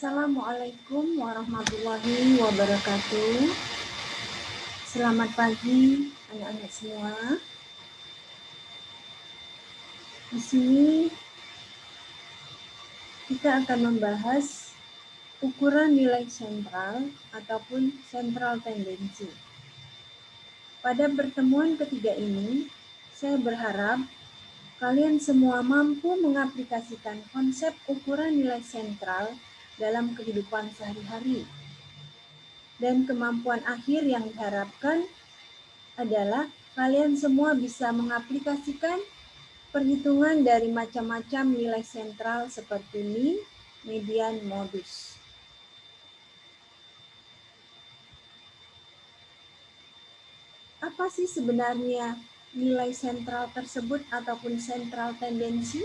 Assalamualaikum warahmatullahi wabarakatuh. Selamat pagi anak-anak semua. Di sini kita akan membahas ukuran nilai sentral ataupun sentral tendensi. Pada pertemuan ketiga ini, saya berharap kalian semua mampu mengaplikasikan konsep ukuran nilai sentral dalam kehidupan sehari-hari. Dan kemampuan akhir yang diharapkan adalah kalian semua bisa mengaplikasikan perhitungan dari macam-macam nilai sentral seperti mean, median, modus. Apa sih sebenarnya nilai sentral tersebut ataupun sentral tendensi?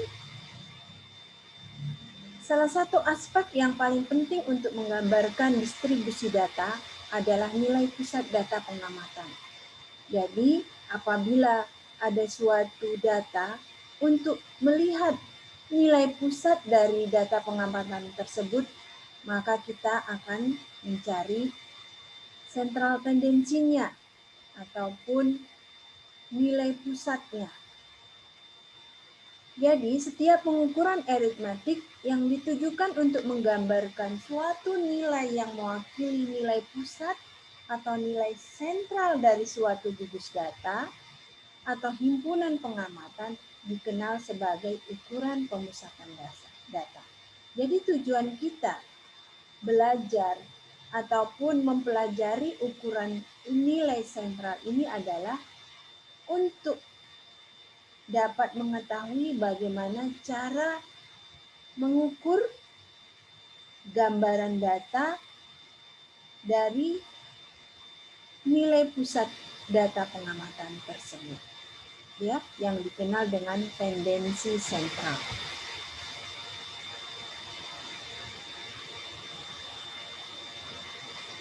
Salah satu aspek yang paling penting untuk menggambarkan distribusi data adalah nilai pusat data pengamatan. Jadi, apabila ada suatu data, untuk melihat nilai pusat dari data pengamatan tersebut, maka kita akan mencari sentral tendensinya ataupun nilai pusatnya. Jadi, setiap pengukuran aritmatik yang ditujukan untuk menggambarkan suatu nilai yang mewakili nilai pusat atau nilai sentral dari suatu gugus data atau himpunan pengamatan dikenal sebagai ukuran pemusatan data. Jadi tujuan kita belajar ataupun mempelajari ukuran nilai sentral ini adalah untuk dapat mengetahui bagaimana cara mengukur gambaran data dari nilai pusat data pengamatan tersebut, ya, yang dikenal dengan tendensi sentral.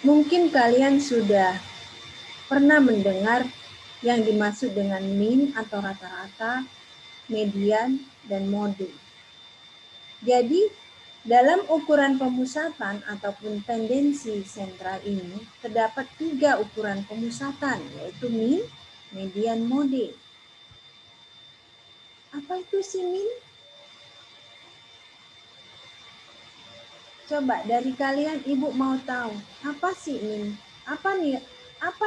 Mungkin kalian sudah pernah mendengar yang dimaksud dengan mean atau rata-rata, median, dan mode. Jadi, dalam ukuran pemusatan ataupun tendensi sentral ini, terdapat 3 ukuran pemusatan, yaitu mean, median, mode. Apa itu sih mean? Coba dari kalian, Ibu mau tahu, apa sih mean? Apa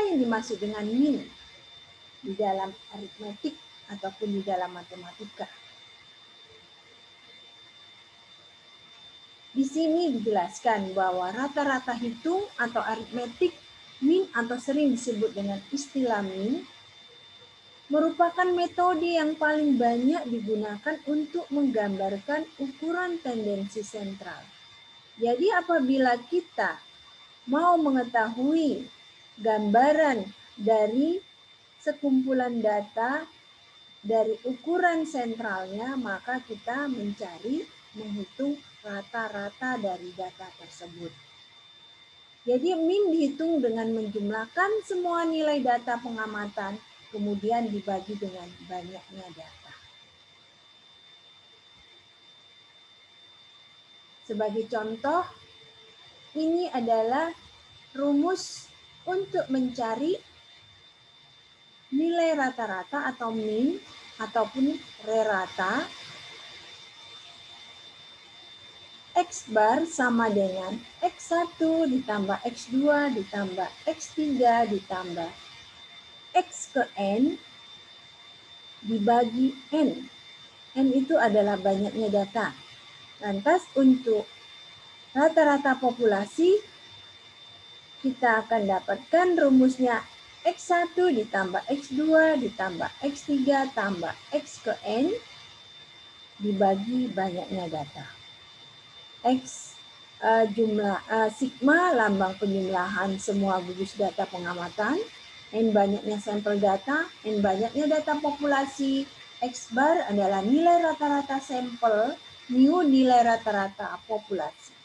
yang dimaksud dengan mean di dalam aritmetik ataupun di dalam matematika? Di sini dijelaskan bahwa rata-rata hitung atau aritmetik mean atau sering disebut dengan istilah mean merupakan metode yang paling banyak digunakan untuk menggambarkan ukuran tendensi sentral. Jadi apabila kita mau mengetahui gambaran dari sekumpulan data dari ukuran sentralnya, maka kita menghitung rata-rata dari data tersebut. Jadi mean dihitung dengan menjumlahkan semua nilai data pengamatan, kemudian dibagi dengan banyaknya data. Sebagai contoh, ini adalah rumus untuk mencari nilai rata-rata atau mean ataupun rerata. X bar sama dengan X1 ditambah X2 ditambah X3 ditambah X ke N dibagi N. N itu adalah banyaknya data. Lantas untuk rata-rata populasi, kita akan dapatkan rumusnya X1 ditambah X2 ditambah X3 tambah X ke N dibagi banyaknya data. X jumlah sigma lambang penjumlahan semua gugus data pengamatan, N banyaknya sampel data, N banyaknya data populasi, X bar adalah nilai rata-rata sampel, mu nilai rata-rata populasi.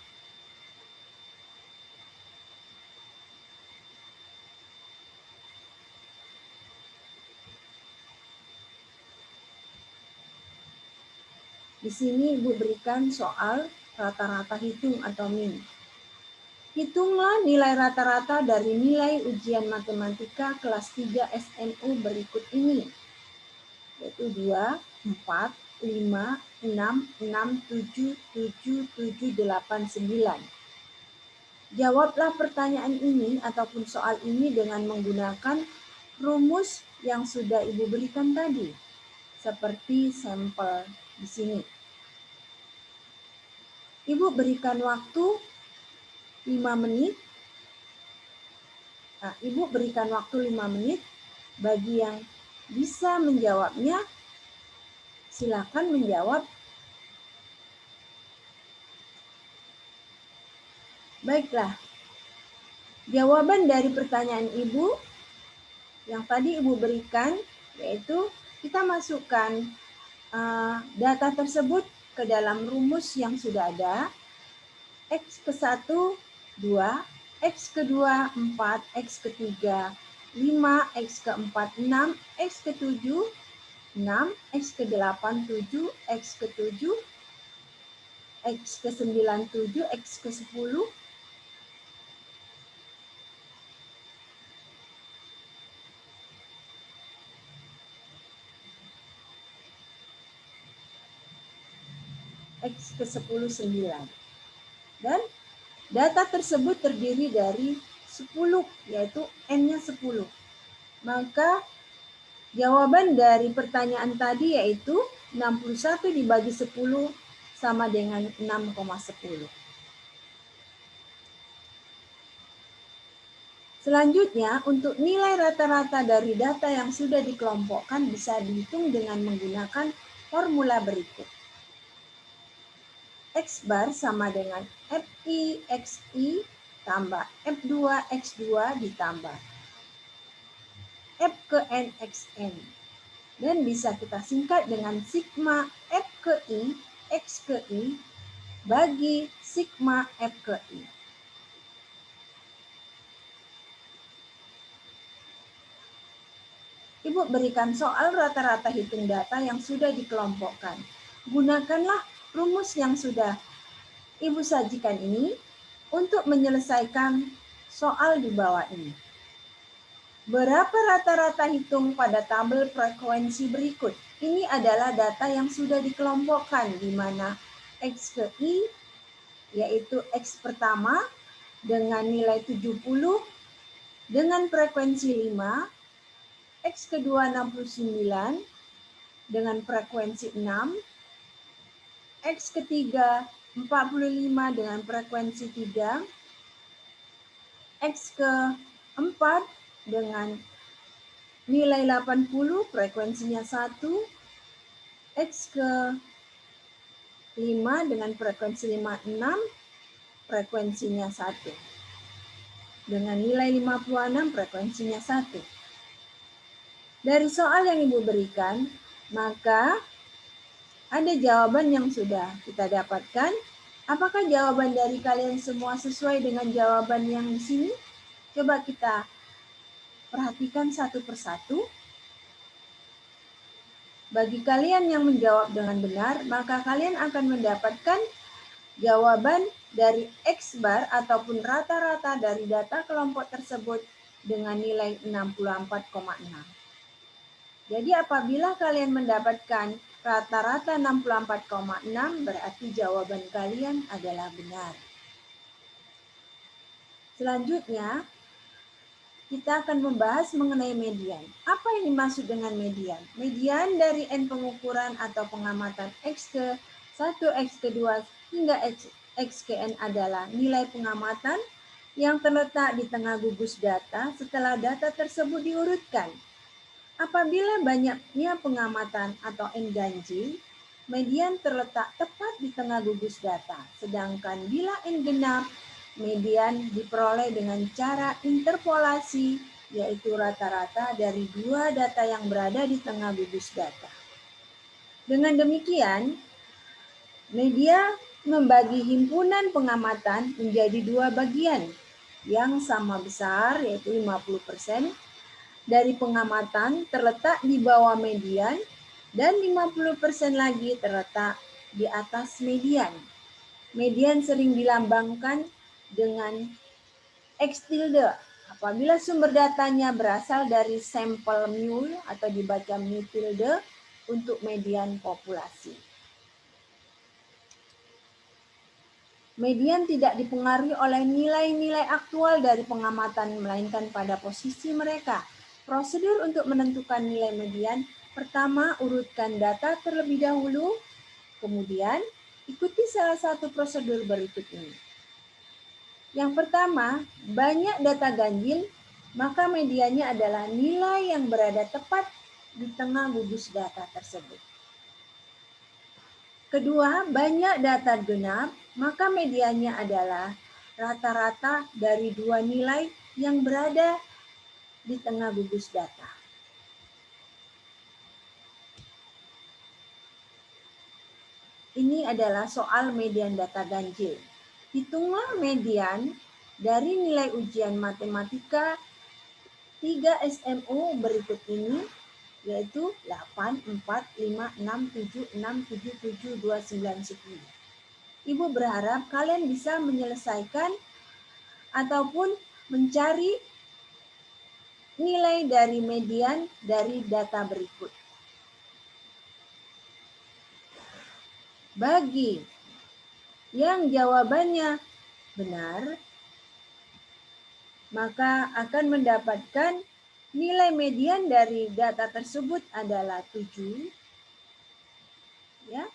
Di sini Ibu berikan soal rata-rata hitung atau mean. Hitunglah nilai rata-rata dari nilai ujian matematika kelas 3 SNU berikut ini, yaitu 2, 4, 5, 6, 6, 7, 7, 7, 8, 9. Jawablah pertanyaan ini ataupun soal ini dengan menggunakan rumus yang sudah Ibu berikan tadi, seperti sampel di sini. Ibu berikan waktu 5 menit. Nah, Ibu berikan waktu 5 menit. Bagi yang bisa menjawabnya, silakan menjawab. Baiklah, jawaban dari pertanyaan Ibu yang tadi Ibu berikan, yaitu kita masukkan data tersebut ke dalam rumus yang sudah ada. X ke 1, 2, X ke 2, 4, X ke 3, 5, X ke 4, 6, X ke 7, 6, X ke 8, 7, X ke 7, X ke 9, 7, X ke 10, X ke 10, 9. Dan data tersebut terdiri dari 10, yaitu N-nya 10. Maka jawaban dari pertanyaan tadi yaitu 61 dibagi 10 sama dengan 6,10. Selanjutnya, untuk nilai rata-rata dari data yang sudah dikelompokkan bisa dihitung dengan menggunakan formula berikut. X bar sama dengan FI XI tambah F2 X2 ditambah F ke N XN. Dan bisa kita singkat dengan sigma F ke I X ke I bagi sigma F ke I. Ibu berikan soal rata-rata hitung data yang sudah dikelompokkan. Gunakanlah rumus yang sudah Ibu sajikan ini untuk menyelesaikan soal di bawah ini. Berapa rata-rata hitung pada tabel frekuensi berikut? Ini adalah data yang sudah dikelompokkan, di mana X ke I, yaitu X pertama, dengan nilai 70, dengan frekuensi 5, X kedua 69, dengan frekuensi 6, X ketiga 45 dengan frekuensi 3, X keempat dengan nilai 80, frekuensinya 1, X ke 5 dengan frekuensi 56, frekuensinya 1. Dengan nilai 56, frekuensinya 1. Dari soal yang Ibu berikan, maka ada jawaban yang sudah kita dapatkan. Apakah jawaban dari kalian semua sesuai dengan jawaban yang di sini? Coba kita perhatikan satu persatu. Bagi kalian yang menjawab dengan benar, maka kalian akan mendapatkan jawaban dari X bar ataupun rata-rata dari data kelompok tersebut dengan nilai 64,6. Jadi apabila kalian mendapatkan rata-rata 64,6, berarti jawaban kalian adalah benar. Selanjutnya, kita akan membahas mengenai median. Apa yang dimaksud dengan median? Median dari N pengukuran atau pengamatan X ke 1, X ke 2, hingga X ke N adalah nilai pengamatan yang terletak di tengah gugus data setelah data tersebut diurutkan. Apabila banyaknya pengamatan atau N ganjil, median terletak tepat di tengah gugus data. Sedangkan bila N genap, median diperoleh dengan cara interpolasi, yaitu rata-rata dari dua data yang berada di tengah gugus data. Dengan demikian, media membagi himpunan pengamatan menjadi dua bagian yang sama besar, yaitu 50%, dari pengamatan terletak di bawah median dan 50% lagi terletak di atas median. Median sering dilambangkan dengan X tilde apabila sumber datanya berasal dari sampel mu atau dibaca mu tilde untuk median populasi. Median tidak dipengaruhi oleh nilai-nilai aktual dari pengamatan, melainkan pada posisi mereka. Prosedur untuk menentukan nilai median, pertama urutkan data terlebih dahulu, kemudian ikuti salah satu prosedur berikut ini. Yang pertama, banyak data ganjil, maka mediannya adalah nilai yang berada tepat di tengah gugus data tersebut. Kedua, banyak data genap, maka mediannya adalah rata-rata dari dua nilai yang berada di tengah gugus data. Ini adalah soal median data ganjil. Hitunglah median dari nilai ujian matematika 3 SMO berikut ini, yaitu 8, 4, 5, 6, 7, 6, 7, 7, 2, 9, 10. Ibu berharap kalian bisa menyelesaikan ataupun mencari nilai dari median dari data berikut. Bagi yang jawabannya benar, maka akan mendapatkan nilai median dari data tersebut adalah 7. Ya.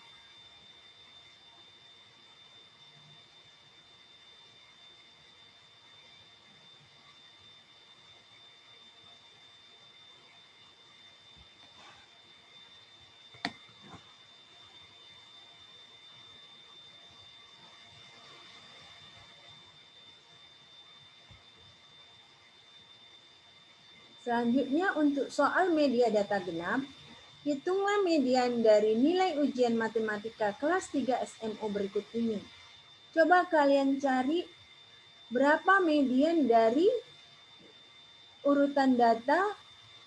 Selanjutnya untuk soal media data genap, hitunglah median dari nilai ujian matematika kelas 3 SMO berikut ini. Coba kalian cari berapa median dari urutan data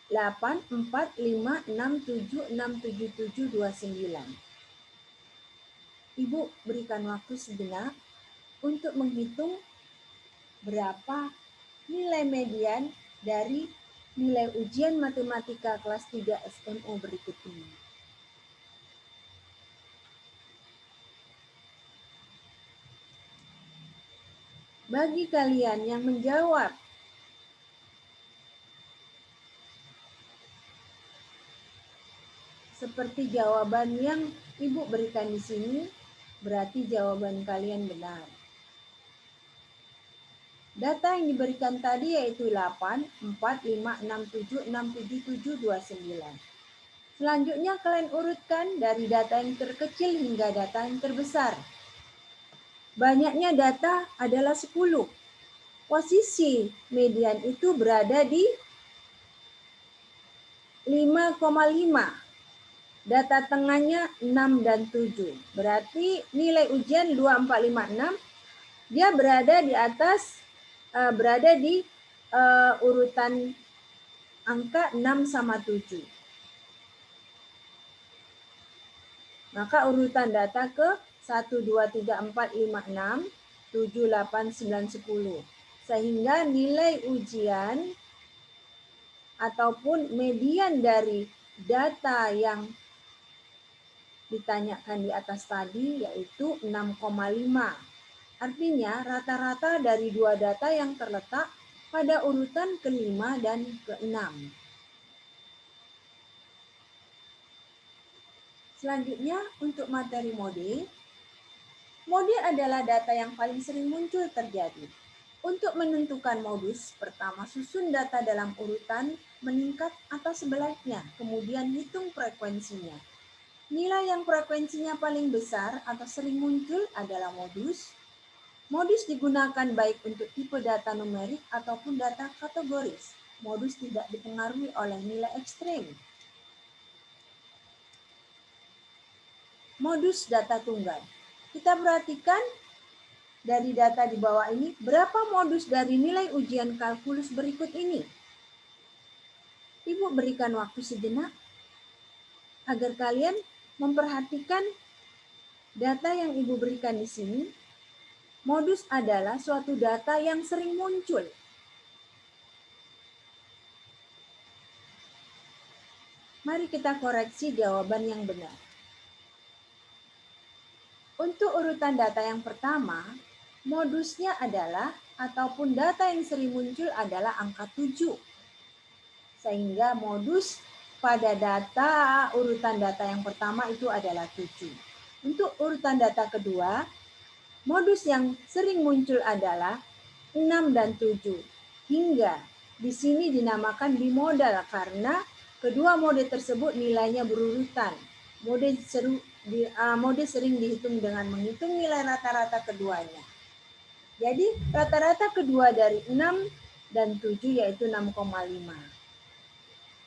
8, 4, 5, 6, 7, 6, 7, 7, 2, 9. Ibu berikan waktu sejenak untuk menghitung berapa nilai median dari nilai ujian matematika kelas 3 SMO berikut ini. Bagi kalian yang menjawab seperti jawaban yang Ibu berikan di sini, berarti jawaban kalian benar. Data yang diberikan tadi yaitu 8, 4, 5, 6, 7, 6, 7, 7, 2, 9. Selanjutnya kalian urutkan dari data yang terkecil hingga data yang terbesar. Banyaknya data adalah 10. Posisi median itu berada di 5,5. Data tengahnya 6 dan 7. Berarti nilai ujian 2, 4, 5, 6 dia berada di atas, berada di urutan angka 6 sama 7. Maka urutan data ke 1, 2, 3, 4, 5, 6, 7, 8, 9, 10. Sehingga nilai ujian ataupun median dari data yang ditanyakan di atas tadi yaitu 6,5. Artinya rata-rata dari dua data yang terletak pada urutan ke-5 dan ke-6. Selanjutnya untuk materi mode. Mode adalah data yang paling sering muncul terjadi. Untuk menentukan modus, pertama susun data dalam urutan meningkat atau sebaliknya, kemudian hitung frekuensinya. Nilai yang frekuensinya paling besar atau sering muncul adalah modus. Modus digunakan baik untuk tipe data numerik ataupun data kategoris. Modus tidak dipengaruhi oleh nilai ekstrem. Modus data tunggal. Kita perhatikan dari data di bawah ini, berapa modus dari nilai ujian kalkulus berikut ini? Ibu berikan waktu sejenak agar kalian memperhatikan data yang Ibu berikan di sini. Modus adalah suatu data yang sering muncul. Mari kita koreksi jawaban yang benar. Untuk urutan data yang pertama, modusnya adalah ataupun data yang sering muncul adalah angka 7. Sehingga modus pada urutan data yang pertama itu adalah 7. Untuk urutan data kedua, modus yang sering muncul adalah 6 dan 7. Hingga di sini dinamakan bimodal karena kedua mode tersebut nilainya berurutan. Mode sering dihitung dengan menghitung nilai rata-rata keduanya. Jadi rata-rata kedua dari 6 dan 7 yaitu 6,5.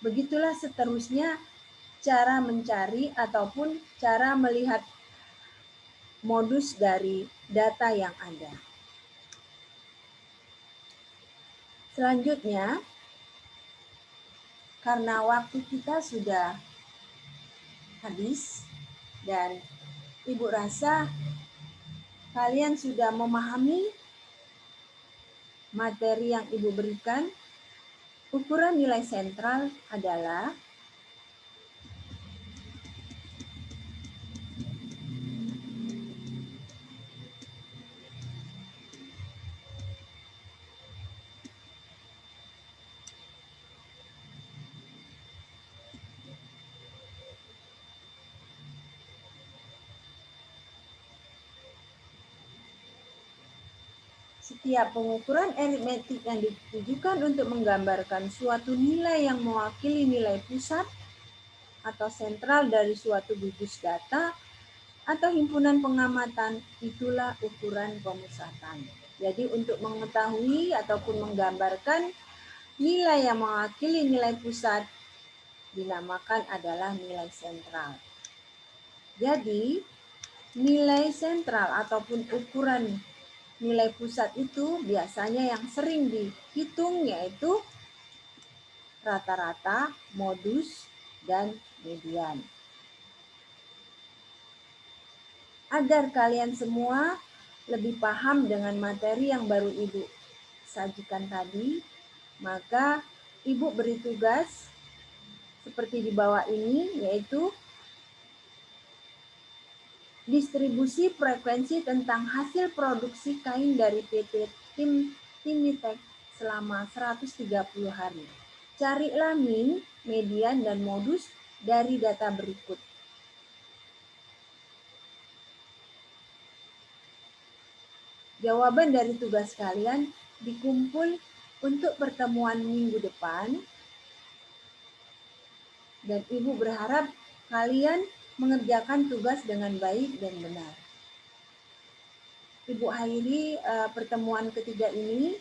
Begitulah seterusnya cara mencari ataupun cara melihat modus dari data yang ada. Selanjutnya, karena waktu kita sudah habis dan Ibu rasa kalian sudah memahami materi yang Ibu berikan. Ukuran nilai sentral adalah setiap pengukuran aritmetik yang ditujukan untuk menggambarkan suatu nilai yang mewakili nilai pusat atau sentral dari suatu gugus data atau himpunan pengamatan, itulah ukuran pemusatan. Jadi untuk mengetahui ataupun menggambarkan nilai yang mewakili nilai pusat dinamakan adalah nilai sentral. Jadi nilai sentral ataupun ukuran nilai pusat itu biasanya yang sering dihitung yaitu rata-rata, modus, dan median. Agar kalian semua lebih paham dengan materi yang baru Ibu sajikan tadi, maka Ibu beri tugas seperti di bawah ini, yaitu distribusi frekuensi tentang hasil produksi kain dari PT Timitek selama 130 hari. Carilah min, median, dan modus dari data berikut. Jawaban dari tugas kalian dikumpul untuk pertemuan minggu depan. Dan Ibu berharap kalian mengerjakan tugas dengan baik dan benar. Ibu akhiri pertemuan ketiga ini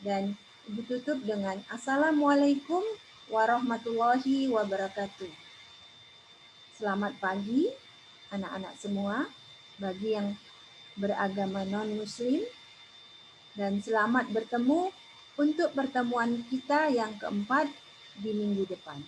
dan Ibu tutup dengan Assalamualaikum warahmatullahi wabarakatuh. Selamat pagi anak-anak semua bagi yang beragama non-muslim dan selamat bertemu untuk pertemuan kita yang keempat di minggu depan.